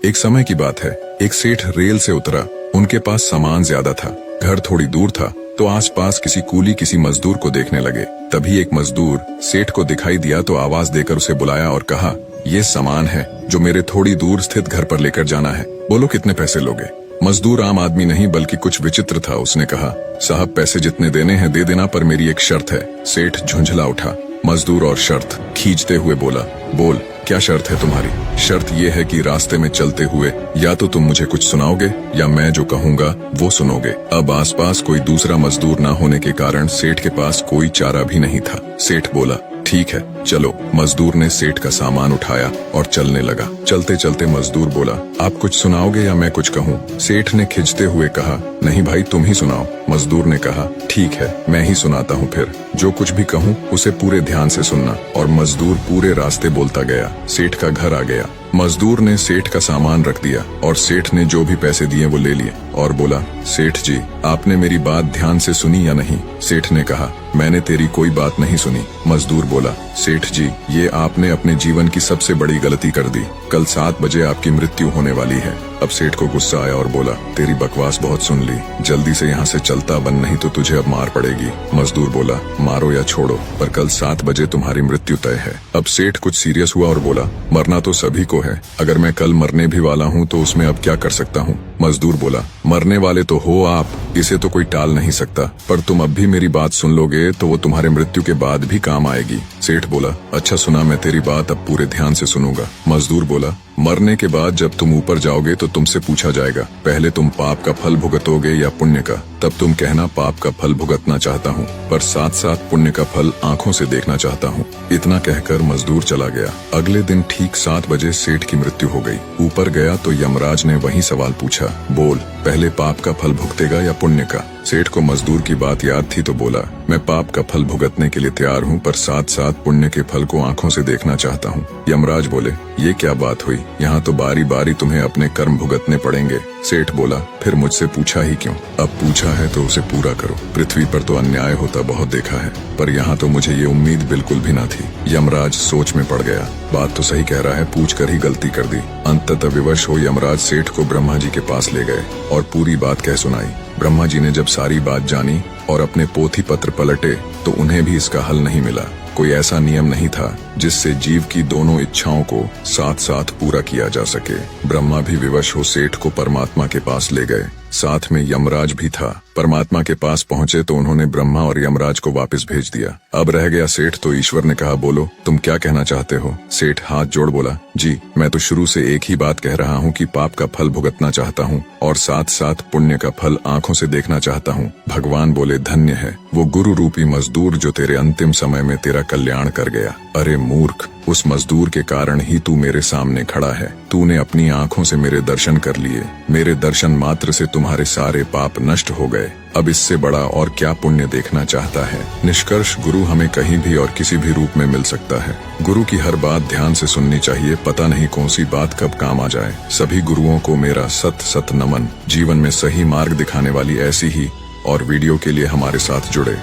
एक समय की बात है, एक सेठ रेल से उतरा। उनके पास सामान ज्यादा था, घर थोड़ी दूर था, तो आसपास किसी कूली किसी मजदूर को देखने लगे। तभी एक मजदूर सेठ को दिखाई दिया तो आवाज देकर उसे बुलाया और कहा, ये सामान है जो मेरे थोड़ी दूर स्थित घर पर लेकर जाना है, बोलो कितने पैसे लोगे। मजदूर आम आदमी नहीं बल्कि कुछ विचित्र था। उसने कहा, साहब पैसे जितने देने हैं दे देना, पर मेरी एक शर्त है। सेठ झुंझला उठा। मजदूर और शर्त खींचते हुए बोला, बोल क्या शर्त है तुम्हारी। शर्त यह है कि रास्ते में चलते हुए या तो तुम मुझे कुछ सुनाओगे या मैं जो कहूंगा वो सुनोगे। अब आसपास कोई दूसरा मजदूर न होने के कारण सेठ के पास कोई चारा भी नहीं था। सेठ बोला, ठीक है चलो। मजदूर ने सेठ का सामान उठाया और चलने लगा। चलते चलते मजदूर बोला, आप कुछ सुनाओगे या मैं कुछ कहूँ। सेठ ने खिंचते हुए कहा, नहीं भाई तुम ही सुनाओ। मजदूर ने कहा, ठीक है मैं ही सुनाता हूँ, फिर जो कुछ भी कहूँ उसे पूरे ध्यान से सुनना। और मजदूर पूरे रास्ते बोलता गया। सेठ का घर आ गया। मजदूर ने सेठ का सामान रख दिया और सेठ ने जो भी पैसे दिए वो ले लिए और बोला, सेठ जी आपने मेरी बात ध्यान से सुनी या नहीं। सेठ ने कहा, मैंने तेरी कोई बात नहीं सुनी। मजदूर बोला, सेठ जी ये आपने अपने जीवन की सबसे बड़ी गलती कर दी। कल 7 बजे आपकी मृत्यु होने वाली है। अब सेठ को गुस्सा आया और बोला, तेरी बकवास बहुत सुन ली, जल्दी से यहाँ से चलता बन, नहीं तो तुझे अब मार पड़ेगी। मजदूर बोला, मारो या छोड़ो पर कल 7 बजे तुम्हारी मृत्यु तय है। अब सेठ कुछ सीरियस हुआ और बोला, मरना तो सभी को है, अगर मैं कल मरने भी वाला हूँ तो उसमें अब क्या कर सकता हूँ। मजदूर बोला, मरने वाले तो हो आप, इसे तो कोई टाल नहीं सकता, पर तुम अब भी मेरी बात सुन लोगे तो वो तुम्हारे मृत्यु के बाद भी काम आएगी। सेठ बोला, अच्छा सुना, मैं तेरी बात अब पूरे ध्यान से सुनूंगा। मजदूर बोला, मरने के बाद जब तुम ऊपर जाओगे तो तुमसे पूछा जाएगा, पहले तुम पाप का फल भुगतोगे या पुण्य का। तब तुम कहना पाप का फल भुगतना चाहता हूँ, पर साथ साथ पुण्य का फल आंखों से देखना चाहता हूँ। इतना कहकर मजदूर चला गया। अगले दिन ठीक 7 बजे सेठ की मृत्यु हो गई। ऊपर गया तो यमराज ने वही सवाल पूछा, बोल पहले पाप का फल भुगतेगा या पुण्य का। सेठ को मजदूर की बात याद थी तो बोला, मैं पाप का फल भुगतने के लिए तैयार हूँ, पर साथ साथ पुण्य के फल को आंखों से देखना चाहता हूँ। यमराज बोले, ये क्या बात हुई, यहाँ तो बारी बारी तुम्हें अपने कर्म भुगतने पड़ेंगे। सेठ बोला, फिर मुझसे पूछा ही क्यों, अब पूछा है तो उसे पूरा करो। पृथ्वी पर तो अन्याय होता बहुत देखा है, पर यहाँ तो मुझे ये उम्मीद बिल्कुल भी न थी। यमराज सोच में पड़ गया, बात तो सही कह रहा है, पूछ कर ही गलती कर दी। अंततः विवश हो यमराज सेठ को ब्रह्मा जी के पास ले गए और पूरी बात कह सुनाई। ब्रह्मा जी ने जब सारी बात जानी और अपने पोथी पत्र पलटे तो उन्हें भी इसका हल नहीं मिला। कोई ऐसा नियम नहीं था जिससे जीव की दोनों इच्छाओं को साथ साथ पूरा किया जा सके। ब्रह्मा भी विवश हो सेठ को परमात्मा के पास ले गए, साथ में यमराज भी था। परमात्मा के पास पहुंचे तो उन्होंने ब्रह्मा और यमराज को वापस भेज दिया। अब रह गया सेठ, तो ईश्वर ने कहा, बोलो तुम क्या कहना चाहते हो। सेठ हाथ जोड़ बोला, जी मैं तो शुरू से एक ही बात कह रहा हूँ कि पाप का फल भुगतना चाहता हूँ और साथ साथ पुण्य का फल आंखों से देखना चाहता हूँ। भगवान बोले, धन्य है वो गुरु रूपी मजदूर जो तेरे अंतिम समय में तेरा कल्याण कर गया। अरे मूर्ख, उस मजदूर के कारण ही तू मेरे सामने खड़ा है। तूने अपनी आंखों से मेरे दर्शन कर लिए, मेरे दर्शन मात्र से तुम्हारे सारे पाप नष्ट हो गए। अब इससे बड़ा और क्या पुण्य देखना चाहता है। निष्कर्ष, गुरु हमें कहीं भी और किसी भी रूप में मिल सकता है। गुरु की हर बात ध्यान से सुननी चाहिए, पता नहीं कौन सी बात कब काम आ जाए। सभी गुरुओं को मेरा सत सत नमन। जीवन में सही मार्ग दिखाने वाली ऐसी ही और वीडियो के लिए हमारे साथ जुड़े।